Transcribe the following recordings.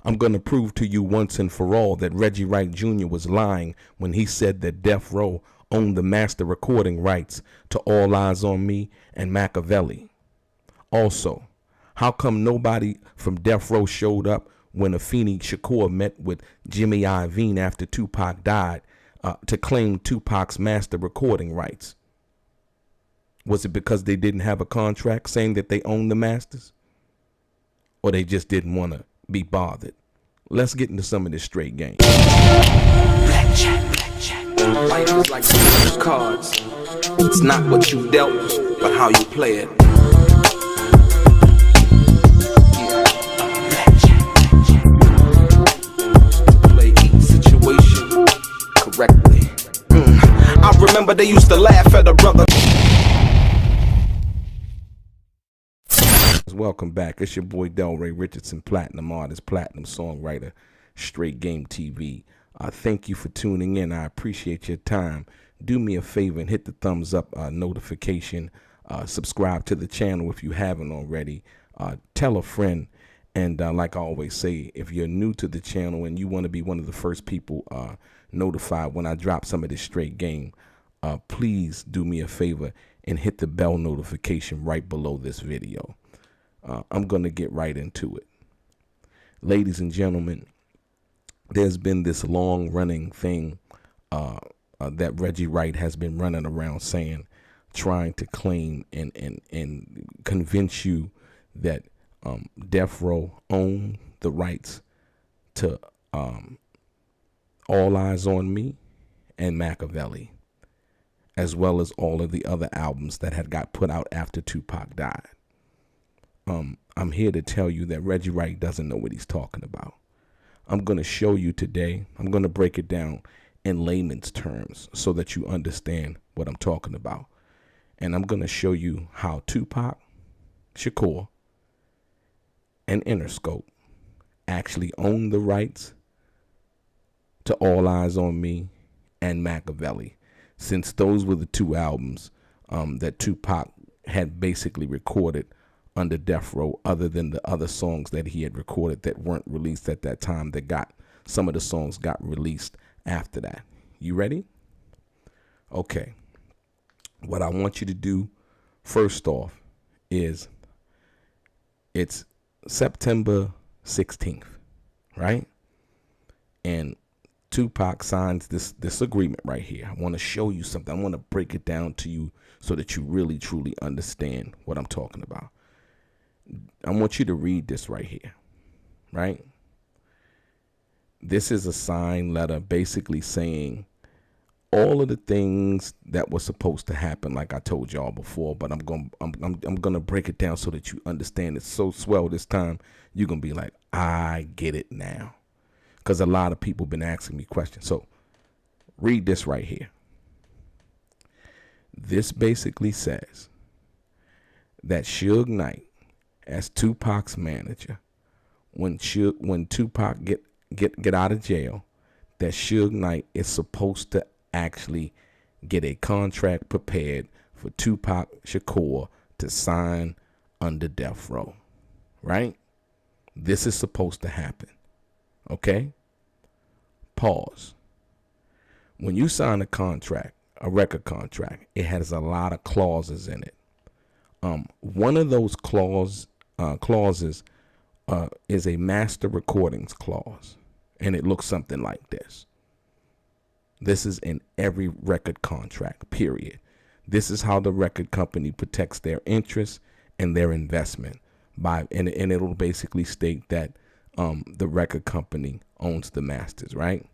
I'm going to prove to you once and for all that Reggie Wright Jr. was lying when he said that Death Row owned the master recording rights to All Eyes on Me and Machiavelli. Also, how come nobody from Death Row showed up when Afeni Shakur met with Jimmy Iovine after Tupac died to claim 2Pac's master recording rights? Was it because they didn't have a contract saying that they owned the masters? Or they just didn't want to be bothered? Let's get into some of this straight game. Life is like those cards. It's not what you dealt, but how you play it. Play each situation correctly. I remember they used to laugh at a brother. Welcome back. It's your boy DELRAY, Richardson, platinum artist, platinum songwriter, Straight Game TV. Thank you for tuning in. I appreciate your time. Do me a favor and hit the thumbs up notification. Subscribe to the channel if you haven't already. Tell a friend. And like I always say, if you're new to the channel and you want to be one of the first people notified when I drop some of this straight game, please do me a favor and hit the bell notification right below this video. I'm going to get right into it. Ladies and gentlemen, there's been this long running thing that Reggie Wright has been running around saying, trying to claim and convince you that Death Row owned the rights to All Eyes on Me and Machiavelli, as well as all of the other albums that had got put out after Tupac died. I'm here to tell you that Reggie Wright doesn't know what he's talking about. I'm going to show you today. I'm going to break it down in layman's terms so that you understand what I'm talking about. And I'm going to show you how Tupac Shakur and Innercope actually own the rights to All Eyes on Me and Machiavelli, since those were the two albums that Tupac had basically recorded under Death Row, other than the other songs that he had recorded that weren't released at that time. Some of the songs got released after that. You ready? Okay. What I want you to do first off is, it's September 16th, right? And Tupac signs this agreement right here. I want to show you something. I want to break it down to you so that you really truly understand what I'm talking about. I want you to read this right here, right? This is a signed letter basically saying all of the things that were supposed to happen, like I told y'all before, but I'm gonna break it down so that you understand it so swell this time. You're gonna be like, I get it now, because a lot of people been asking me questions. So read this right here. This basically says that Suge Knight, as Tupac's manager, when Tupac get out of jail, that Suge Knight is supposed to actually get a contract prepared for Tupac Shakur to sign under Death Row, right? This is supposed to happen, okay? Pause. When you sign a contract, a record contract, it has a lot of clauses in it. One of those clauses is a master recordings clause, and it looks something like this. This is in every record contract, period. This is how the record company protects their interests and their investment and it'll basically state that the record company owns the masters, right?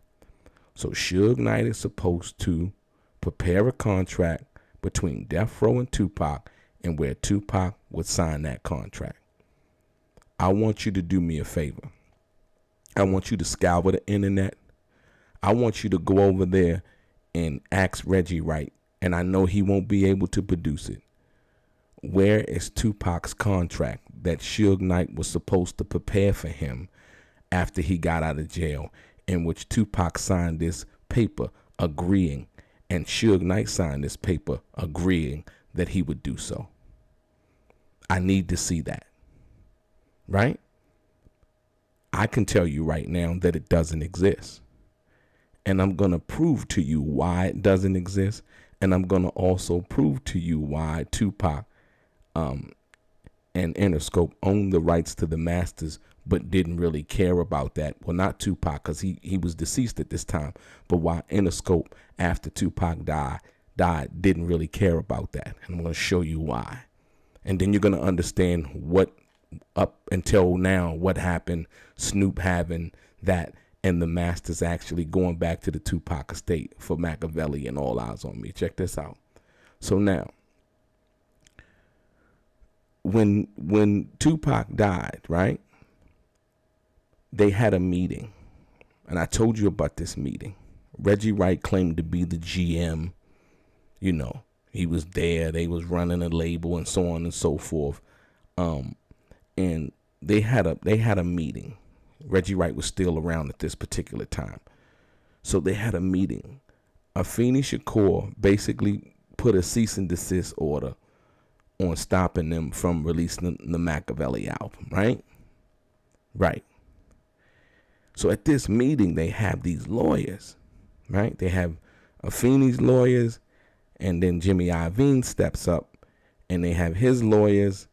So Suge Knight is supposed to prepare a contract between Death Row and Tupac, and where Tupac would sign that contract. I want you to do me a favor. I want you to scour the internet. I want you to go over there and ask Reggie Wright, and I know he won't be able to produce it. Where is Tupac's contract that Suge Knight was supposed to prepare for him after he got out of jail, in which Tupac signed this paper agreeing, and Suge Knight signed this paper agreeing that he would do so? I need to see that, right? I can tell you right now that it doesn't exist. And I'm going to prove to you why it doesn't exist. And I'm going to also prove to you why 2Pac and Innercope owned the rights to the masters, but didn't really care about that. Well, not 2Pac, because he was deceased at this time. But why Innercope, after 2Pac died, didn't really care about that. And I'm going to show you why. And then you're going to understand what, up until now, what happened, Snoop having that, and the masters actually going back to the 2Pac estate for Machiavelli and All Eyes on Me. Check this out. So now, when 2Pac died, right, they had a meeting. And I told you about this meeting. Reggie Wright claimed to be the GM. You know, he was there. They was running a label and so on and so forth. And they had a meeting. Reggie Wright was still around at this particular time. So they had a meeting. Afeni Shakur basically put a cease and desist order on stopping them from releasing the Machiavelli album, right? Right. So at this meeting, they have these lawyers, right? They have Afeni's lawyers, and then Jimmy Iovine steps up, and they have his lawyers,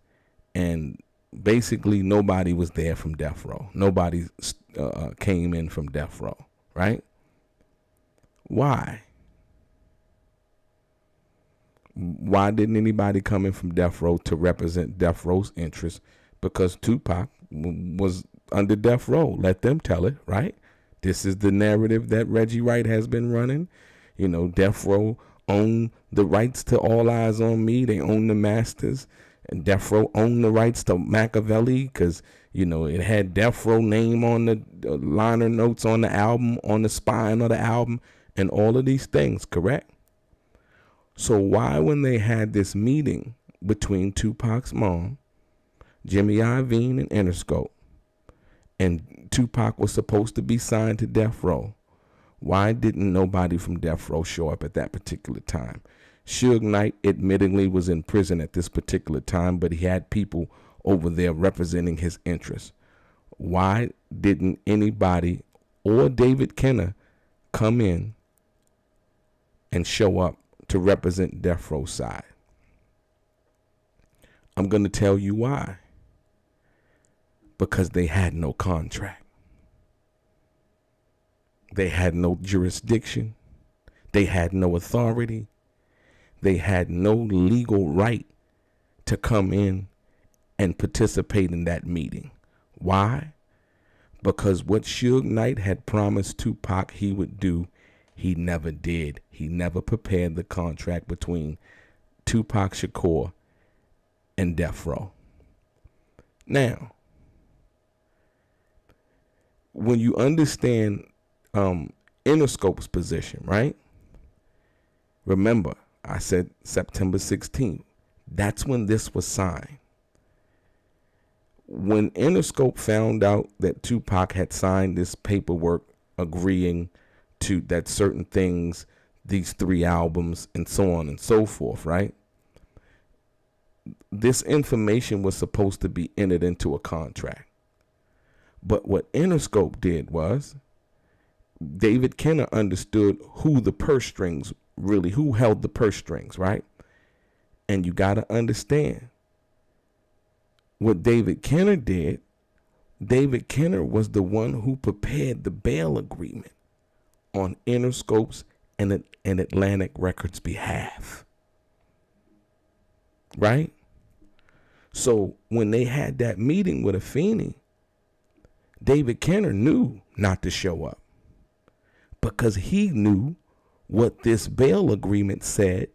and basically nobody was there from Death Row. Nobody came in from Death Row, right? Why? Why didn't anybody come in from Death Row to represent Death Row's interests? Because 2Pac was under Death Row. Let them tell it, right? This is the narrative that Reggie Wright has been running. You know, Death Row owned the rights to All Eyes on Me. They own the masters. And Death Row owned the rights to Machiavelli because, you know, it had Death Row name on the liner notes on the album, on the spine of the album, and all of these things, correct? So why, when they had this meeting between 2Pac's mom, Jimmy Iovine, and Innercope, and 2Pac was supposed to be signed to Death Row, why didn't nobody from Death Row show up at that particular time? Suge Knight admittedly was in prison at this particular time, but he had people over there representing his interests. Why didn't anybody or David Kenner come in and show up to represent Death Row's side? I'm going to tell you why. Because they had no contract. They had no jurisdiction. They had no authority. They had no legal right to come in and participate in that meeting. Why? Because what Suge Knight had promised 2Pac he would do, he never did. He never prepared the contract between 2Pac Shakur and Death Row. Now, when you understand Innercope's position, right? Remember, I said September 16th. That's when this was signed. When Innercope found out that 2Pac had signed this paperwork agreeing to that certain things, these 3 albums and so on and so forth, right? This information was supposed to be entered into a contract. But what Innercope did was, David Kenner understood who the purse strings really, who held the purse strings, right? And you got to understand what David Kenner did. David Kenner was the one who prepared the bail agreement on Innercope's and Atlantic Records' behalf, right? So when they had that meeting with Afeni, David Kenner knew not to show up because he knew what this bail agreement said,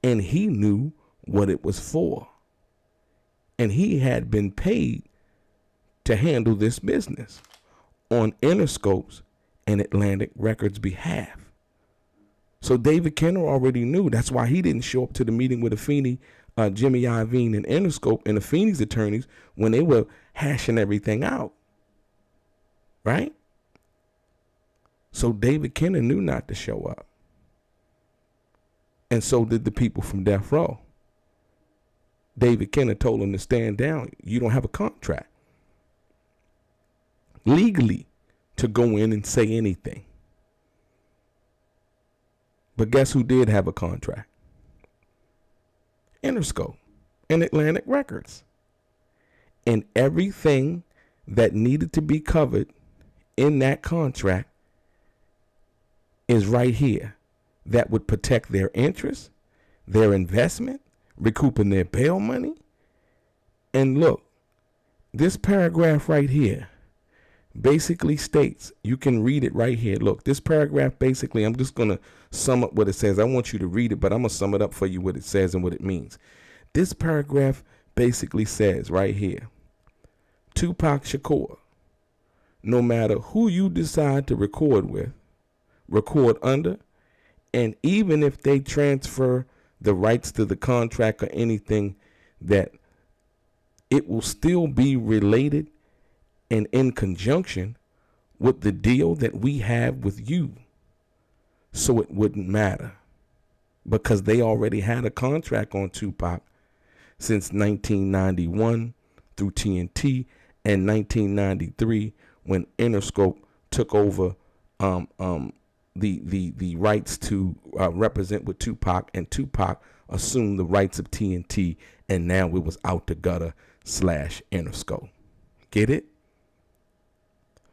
and he knew what it was for. And he had been paid to handle this business on Innercope's and Atlantic Records' behalf. So David Kenner already knew. That's why he didn't show up to the meeting with Afeni, Jimmy Iovine, and Innercope and Afeni's attorneys when they were hashing everything out. Right? So David Kenner knew not to show up. And so did the people from Death Row. David Kenner told him to stand down. You don't have a contract. legally to go in and say anything. But guess who did have a contract? Interscope and Atlantic Records. And everything that needed to be covered in that contract is right here. That would protect their interest, their investment, recouping their bail money. And look, this paragraph right here basically states, you can read it right here. Look, this paragraph basically, I'm just going to sum up what it says. I want you to read it, but I'm going to sum it up for you what it says and what it means. This paragraph basically says right here, 2Pac Shakur, no matter who you decide to record with, record under, and even if they transfer the rights to the contract or anything, that it will still be related and in conjunction with the deal that we have with you. So it wouldn't matter, because they already had a contract on 2Pac since 1991 through TNT, and 1993 when Interscope took over the rights to represent with 2Pac, and 2Pac assumed the rights of TNT, and now it was Out the Gutter / Interscope. Get it?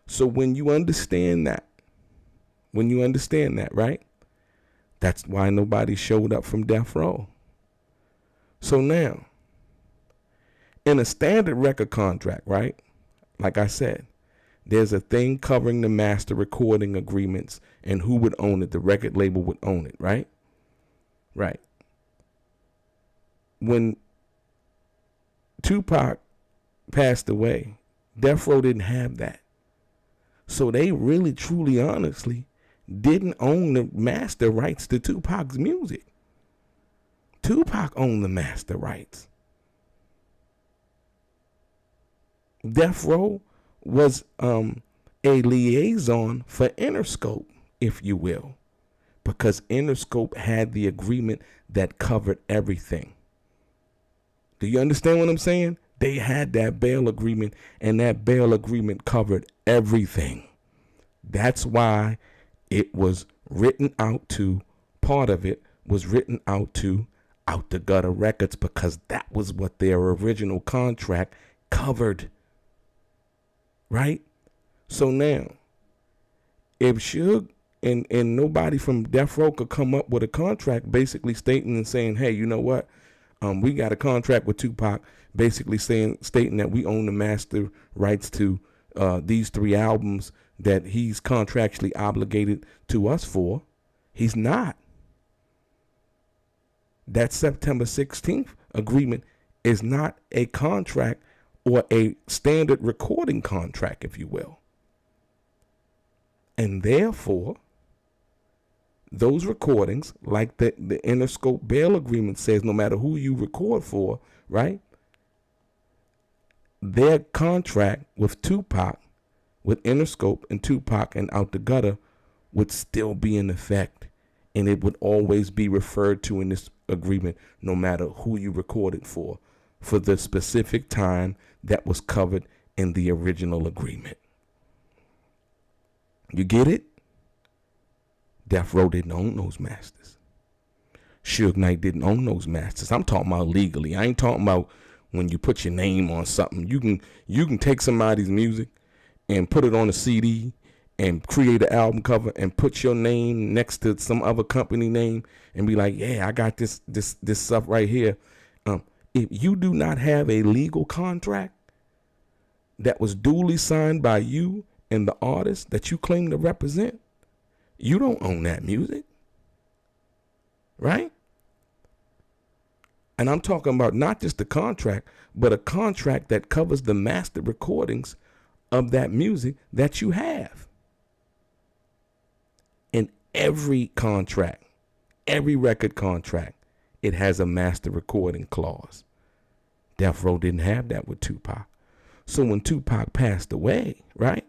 So when you understand that, right? That's why nobody showed up from death row. So now, in a standard record contract, right? Like I said, there's a thing covering the master recording agreements and who would own it. The record label would own it, right? Right. When 2Pac passed away, Death Row didn't have that. So they really, truly, honestly didn't own the master rights to 2Pac's music. 2Pac owned the master rights. Death Row was a liaison for Interscope, if you will, because Interscope had the agreement that covered everything. Do you understand what I'm saying? They had that bail agreement, and that bail agreement covered everything. That's why it was written out to, part of it was written out to Out the Gutter Records, because that was what their original contract covered. Right? So now, if Suge and nobody from Death Row could come up with a contract basically stating and saying, hey, you know what? We got a contract with 2Pac basically stating that we own the master rights to these 3 albums that he's contractually obligated to us for. He's not. That September 16th agreement is not a contract or a standard recording contract, if you will. And therefore, those recordings, like the Interscope bail agreement says, no matter who you record for, right? Their contract with 2Pac, with Interscope and 2Pac and Out the Gutter would still be in effect. And it would always be referred to in this agreement, no matter who you recorded for the specific time that was covered in the original agreement. You get it? Death Row didn't own those masters. Suge Knight didn't own those masters. I'm talking about legally. I ain't talking about when you put your name on something. You can take somebody's music and put it on a CD and create an album cover and put your name next to some other company name and be like, yeah, I got this stuff right here. If you do not have a legal contract that was duly signed by you and the artist that you claim to represent, you don't own that music, right? And I'm talking about not just a contract, but a contract that covers the master recordings of that music that you have. In every contract, every record contract, it has a master recording clause. Death Row didn't have that with 2Pac. So when 2Pac passed away, right?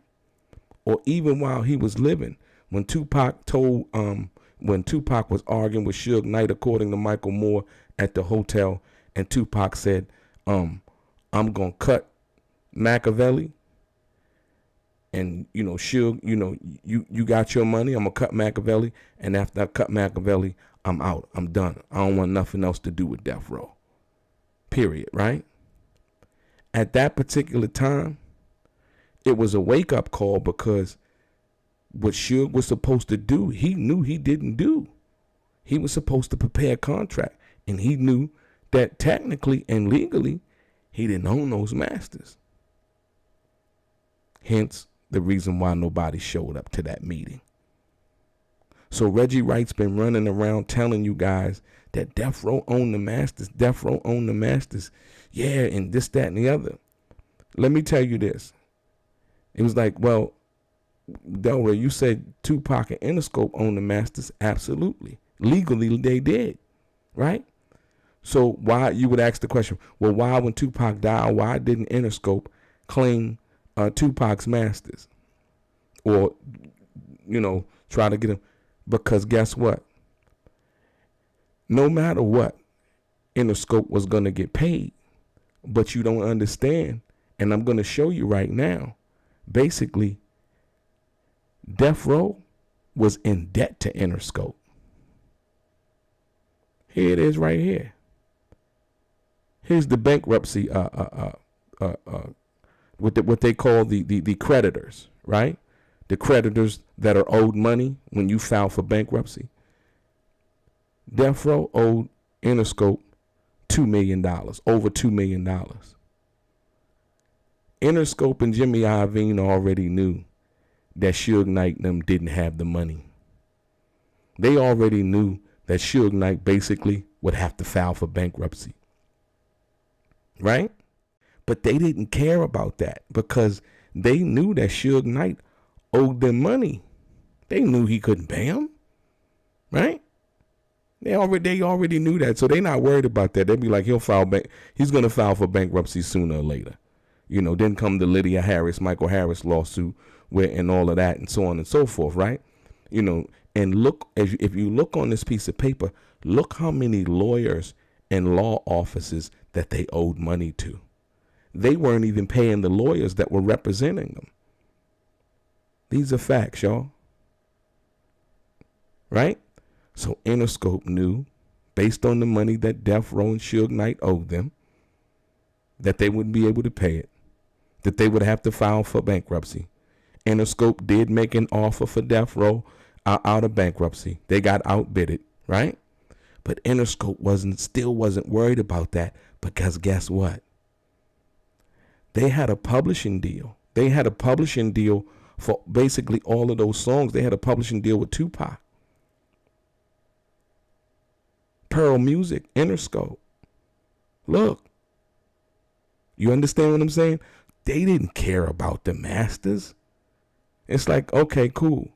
Or even while he was living, when 2Pac was arguing with Suge Knight, according to Michael Moore, at the hotel, and 2Pac said, I'm going to cut Machiavelli. And, you know, Suge, you know, you got your money. I'm going to cut Machiavelli. And after I cut Machiavelli, I'm out. I'm done. I don't want nothing else to do with Death Row. Period, right? At that particular time, it was a wake-up call because what Suge was supposed to do, he knew he didn't do. He was supposed to prepare a contract. And he knew that technically and legally, he didn't own those masters. Hence, the reason why nobody showed up to that meeting. So Reggie Wright's been running around telling you guys that Death Row owned the masters. Death Row owned the masters. Yeah, and this, that, and the other. Let me tell you this. It was like, well, DELRAY, you said 2Pac and Innercope owned the masters. Absolutely. Legally, they did. Right? So why, you would ask the question, well, why when 2Pac died, why didn't Innercope claim 2Pac's masters? Or, you know, try to get him. Because guess what? No matter what, Innercope was going to get paid. But you don't understand. And I'm going to show you right now. Basically, Death Row was in debt to Innercope. Here it is right here. Here's the bankruptcy, what they call the creditors, right? The creditors that are owed money when you file for bankruptcy. Death Row owed Innercope $2 million, over $2 million. Innercope and Jimmy Iovine already knew that Suge Knight and them didn't have the money. They already knew that Suge Knight basically would have to file for bankruptcy. Right? But they didn't care about that because they knew that Suge Knight owed them money. They knew he couldn't pay them. Right? They already knew that. So they're not worried about that. They'd be like, he's going to file for bankruptcy sooner or later. You know, then come the Lydia Harris, Michael Harris lawsuit and all of that and so on and so forth. Right? You know, and look, if you look on this piece of paper, look how many lawyers and law offices that they owed money to. They weren't even paying the lawyers that were representing them. These are facts, y'all. Right? So Innercope knew, based on the money that Death Row and Suge Knight owed them, that they wouldn't be able to pay it, that they would have to file for bankruptcy. Innercope did make an offer for Death Row out of bankruptcy. They got outbidded, right? But Innercope still wasn't worried about that because guess what? They had a publishing deal. They had a publishing deal for basically all of those songs. They had a publishing deal with 2Pac. Pearl Music, Innercope. Look. You understand what I'm saying? They didn't care about the masters. It's like, okay, cool.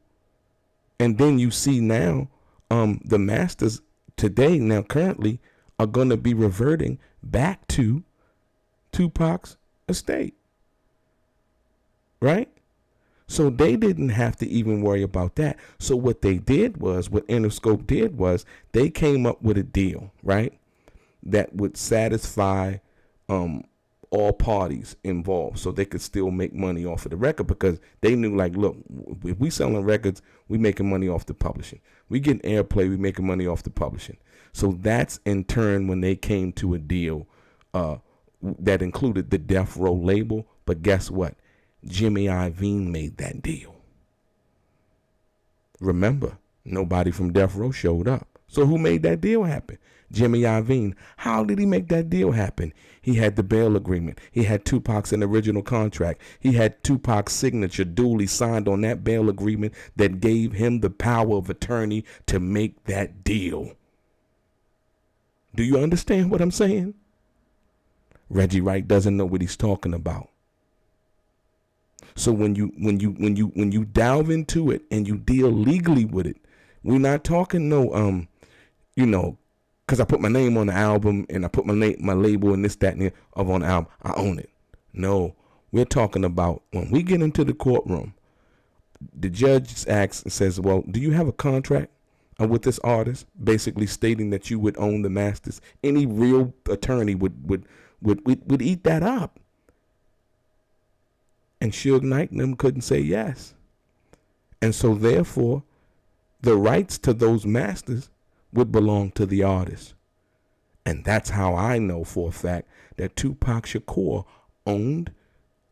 And then you see now, the masters today, now currently, are going to be reverting back to 2Pac's estate. Right? So they didn't have to even worry about that. So what they did was, what Innercope did was, they came up with a deal, right, that would satisfy all parties involved, so they could still make money off of the record, because they knew, like, look, if we selling records, we making money off the publishing. We getting airplay, we making money off the publishing. So that's in turn when they came to a deal that included the Death Row label. But guess what? Jimmy Iovine made that deal. Remember, nobody from Death Row showed up. So who made that deal happen? Jimmy Iovine. How did he make that deal happen? He had the bail agreement. He had 2Pac's original contract. He had 2Pac's signature duly signed on that bail agreement that gave him the power of attorney to make that deal. Do you understand what I'm saying? Reggie Wright doesn't know what he's talking about. So when you delve into it and you deal legally with it, we're not talking no because I put my name on the album and I put my label and this, that, and the other on the album, I own it. No, we're talking about when we get into the courtroom, the judge asks and says, well, do you have a contract with this artist, basically stating that you would own the masters? Any real attorney would eat that up. And Suge Knight and them couldn't say yes. And so therefore, the rights to those masters would belong to the artist. And that's how I know for a fact that Tupac Shakur owned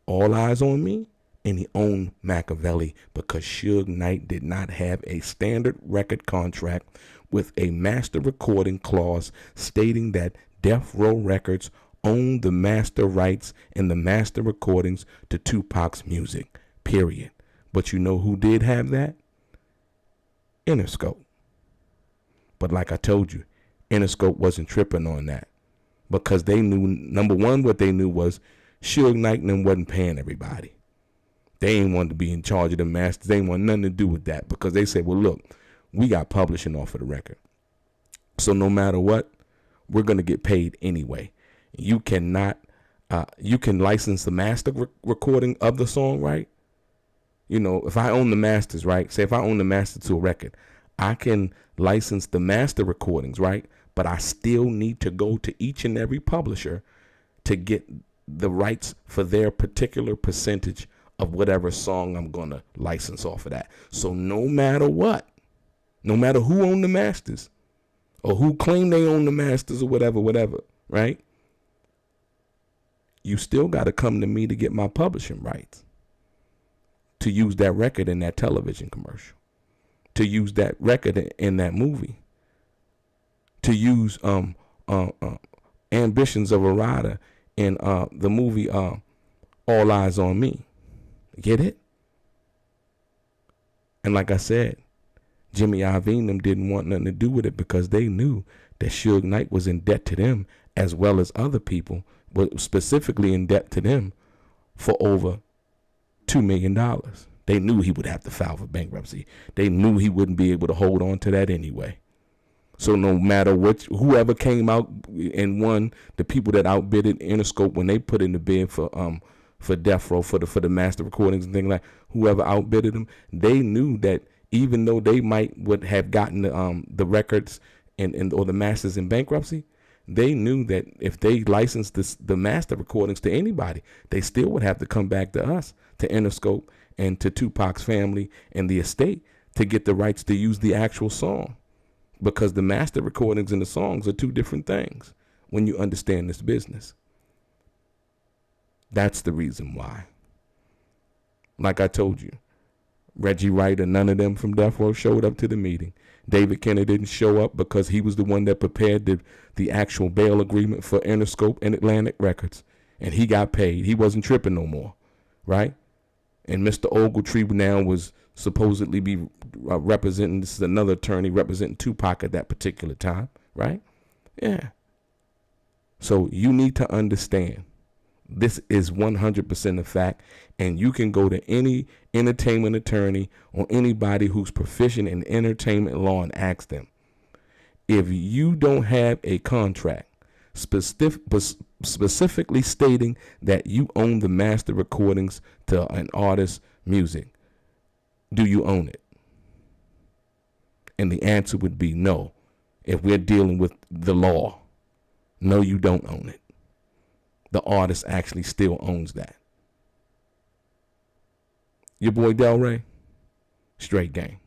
All Eyes on Me and he owned Machiavelli, because Suge Knight did not have a standard record contract with a master recording clause stating that Death Row Records owned the master rights and the master recordings to Tupac's music, period. But you know who did have that? Innercope. But like I told you, Innercope wasn't tripping on that, because they knew, number one, what they knew was Suge Knight and them wasn't paying everybody. They ain't want to be in charge of the masters. They ain't want nothing to do with that, because they said, well, look, we got publishing off of the record. So no matter what, we're going to get paid anyway. You cannot, you can license the master recording of the song, right? You know, if I own the masters, right? Say if I own the master to a record, I can license the master recordings, right? But I still need to go to each and every publisher to get the rights for their particular percentage of whatever song I'm going to license off of that. So no matter what, no matter who owned the masters or who claimed they own the masters or whatever, right? You still got to come to me to get my publishing rights, to use that record in that television commercial, to use that record in that movie, to use Ambitions of a Rider in the movie All Eyes on Me. Get it? And like I said, Jimmy Iovine them didn't want nothing to do with it, because they knew that Suge Knight was in debt to them, as well as other people, but specifically in debt to them for over $2 million. They knew he would have to file for bankruptcy. They knew he wouldn't be able to hold on to that anyway. So no matter whoever came out and won, the people that outbidded Interscope when they put in the bid for Death Row, for the master recordings and things like, whoever outbidded them, they knew that even though they would have gotten the records and or the masters in bankruptcy, they knew that if they licensed the master recordings to anybody, they still would have to come back to us, to Interscope and to 2Pac's family and the estate, to get the rights to use the actual song, because the master recordings and the songs are two different things when you understand this business. That's the reason why. Like I told you, Reggie, Wright, and none of them from Death Row showed up to the meeting. David Kenner didn't show up because he was the one that prepared the actual bail agreement for Interscope and Atlantic Records, and he got paid. He wasn't tripping no more, right? And Mr. Ogletree now was supposedly be representing, this is another attorney representing Tupac at that particular time, right? Yeah. So you need to understand, this is 100% a fact, and you can go to any entertainment attorney or anybody who's proficient in entertainment law and ask them. If you don't have a contract specifically stating that you own the master recordings to an artist's music, do you own it? And the answer would be no. If we're dealing with the law, no, you don't own it. The artist actually still owns that. Your boy DELRAY, straight game.